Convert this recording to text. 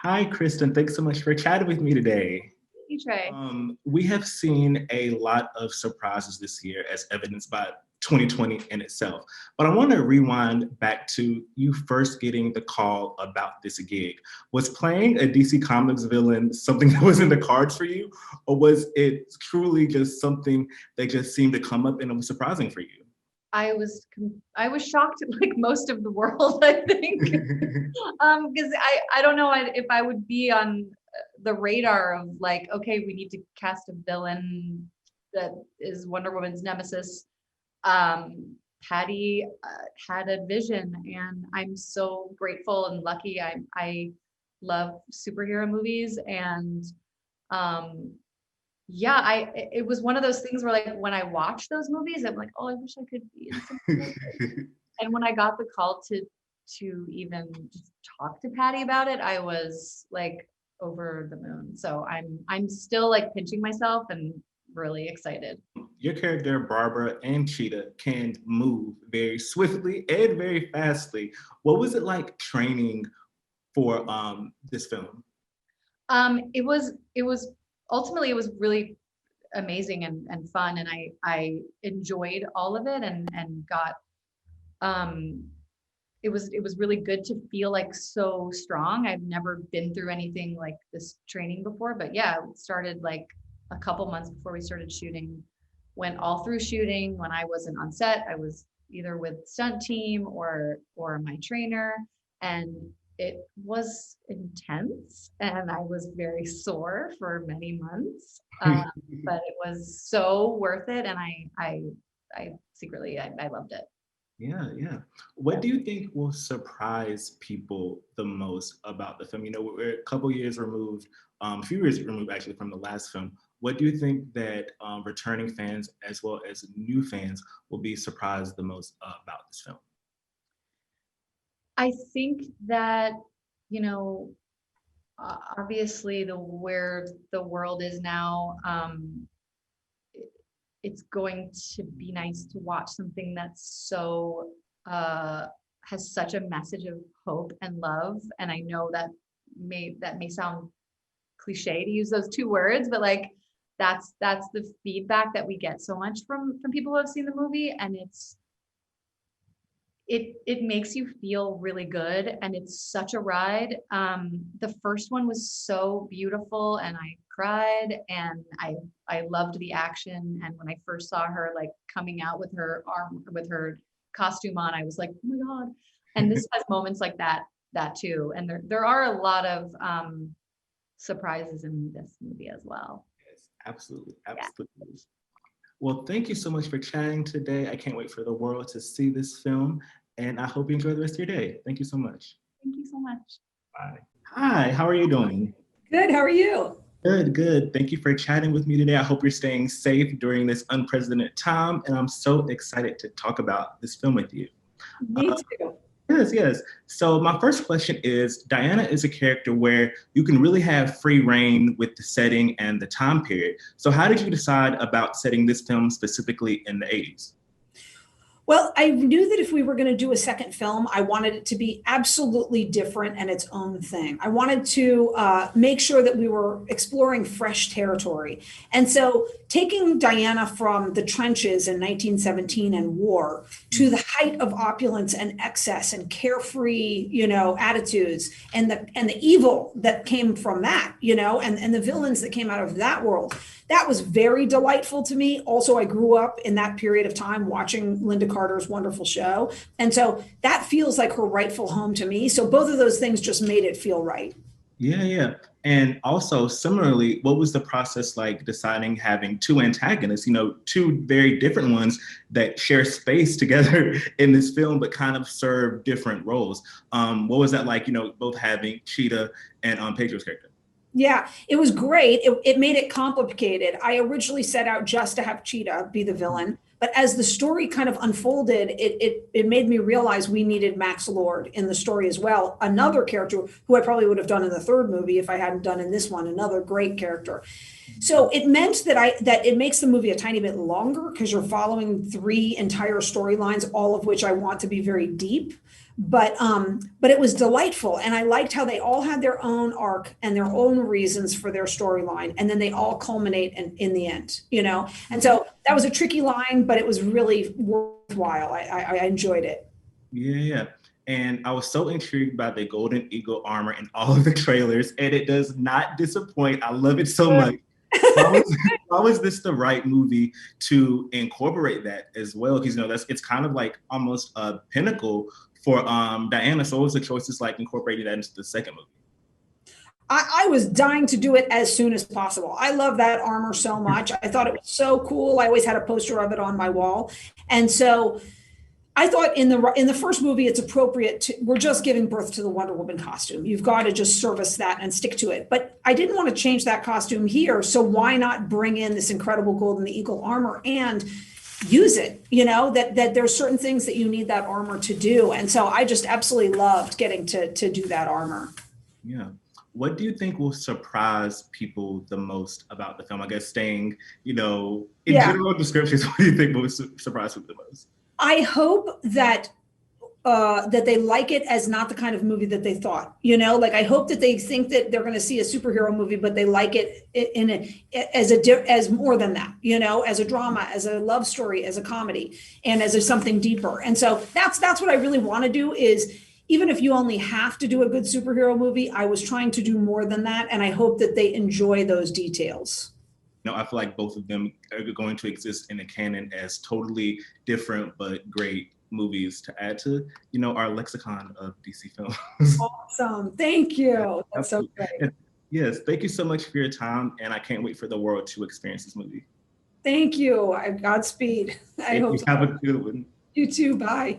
Hi, Kristen. Thanks so much for chatting with me today. Hey, Trey. We have seen a lot of surprises this year, as evidenced by 2020 in itself. But I want to rewind back to you first getting the call about this gig. Was playing a DC Comics villain something that was in the cards for you, or was it truly just something that just seemed to come up and it was surprising for you? I was shocked like most of the world, I think. Because I don't know if I would be on the radar of like, okay, we need to cast a villain that is Wonder Woman's nemesis. Patty had a vision, and I'm so grateful and lucky. I love superhero movies, and um, yeah, it was one of those things where like when I watch those movies, I'm like, oh, I wish I could be in something like this. And when I got the call to even just talk to Patty about it, I was like over the moon. So I'm still like pinching myself and really excited. Your character, Barbara and Cheetah, can move very swiftly and very fastly. What was it like training for this film? It was ultimately it was really amazing and fun, and I enjoyed all of it and got um it was really good to feel like so strong. I've never been through anything like this training before, but yeah, it started like a couple months before we started shooting, went all through shooting. When I wasn't on set, I was either with stunt team or my trainer, and it was intense and I was very sore for many months. But it was so worth it, and I secretly I loved it. Yeah, yeah. What do you think will surprise people the most about the film? You know, we're a couple years removed, a few years removed actually from the last film. What do you think that returning fans as well as new fans will be surprised the most about this film? I think that, you know, obviously the where the world is now, it's going to be nice to watch something that's so uh, has such a message of hope and love. And I know that may sound cliche to use those two words, but like that's the feedback that we get so much from people who have seen the movie, and it makes you feel really good, and it's such a ride. The first one was so beautiful, and I cried, and I loved the action. And when I first saw her like coming out with her costume on, I was like, oh my god. And this has moments like that too. And there are a lot of surprises in this movie as well. Yes, absolutely, Yeah. absolutely. Well, thank you so much for chatting today. I can't wait for the world to see this film, and I hope you enjoy the rest of your day. Thank you so much. Thank you so much. Bye. Hi, how are you doing? Good. How are you? Good, good. Thank you for chatting with me today. I hope you're staying safe during this unprecedented time, and I'm so excited to talk about this film with you. Me too. Yes, yes. So my first question is, Diana is a character where you can really have free reign with the setting and the time period. So how did you decide about setting this film specifically in the 80s? Well, I knew that if we were going to do a second film, I wanted it to be absolutely different and its own thing. I wanted to make sure that we were exploring fresh territory. And so taking Diana from the trenches in 1917 and war to the height of opulence and excess and carefree, attitudes and the evil that came from that, and the villains that came out of that world. That was very delightful to me. Also, I grew up in that period of time watching Linda Carter's wonderful show. And so that feels like her rightful home to me. So both of those things just made it feel right. Yeah, yeah. And also, similarly, what was the process like deciding having two antagonists, two very different ones that share space together in this film, but kind of serve different roles? What was that like, both having Cheetah and Pedro's character? Yeah, it was great. It made it complicated. I originally set out just to have Cheetah be the villain, but as the story kind of unfolded, it made me realize we needed Max Lord in the story as well. Another character who I probably would have done in the third movie if I hadn't done in this one. Another great character. So it meant that it makes the movie a tiny bit longer because you're following three entire storylines, all of which I want to be very deep. But it was delightful, and I liked how they all had their own arc and their own reasons for their storyline, and then they all culminate in the end, you know. And so that was a tricky line, but it was really worthwhile. I enjoyed it. Yeah. And I was so intrigued by the Golden Eagle armor in all of the trailers, and it does not disappoint. I love it so much. Why was this the right movie to incorporate that as well? Because, you know, it's kind of like almost a pinnacle for Diana. So what was the choices like incorporating that into the second movie? I was dying to do it as soon as possible. I love that armor so much. I thought it was so cool. I always had a poster of it on my wall. And so I thought in the first movie, it's appropriate to, we're just giving birth to the Wonder Woman costume. You've got to just service that and stick to it. But I didn't want to change that costume here. So why not bring in this incredible Golden Eagle armor and use it? You know, that there's certain things that you need that armor to do. And so I just absolutely loved getting to do that armor. Yeah. What do you think will surprise people the most about the film? I guess staying, you know, in general descriptions, what do you think will surprise people the most? I hope that that they like it as not the kind of movie that they thought, you know, like I hope that they think that they're going to see a superhero movie, but they like it as more than that, you know, as a drama, as a love story, as a comedy, and as something deeper. And so that's what I really want to do is, even if you only have to do a good superhero movie, I was trying to do more than that. And I hope that they enjoy those details. You know, I feel like both of them are going to exist in the canon as totally different but great movies to add to, you know, our lexicon of DC films. Awesome. Thank you. That's so great. And yes, thank you so much for your time, and I can't wait for the world to experience this movie. Thank you. Godspeed. I hope you have a good one. You too. Bye.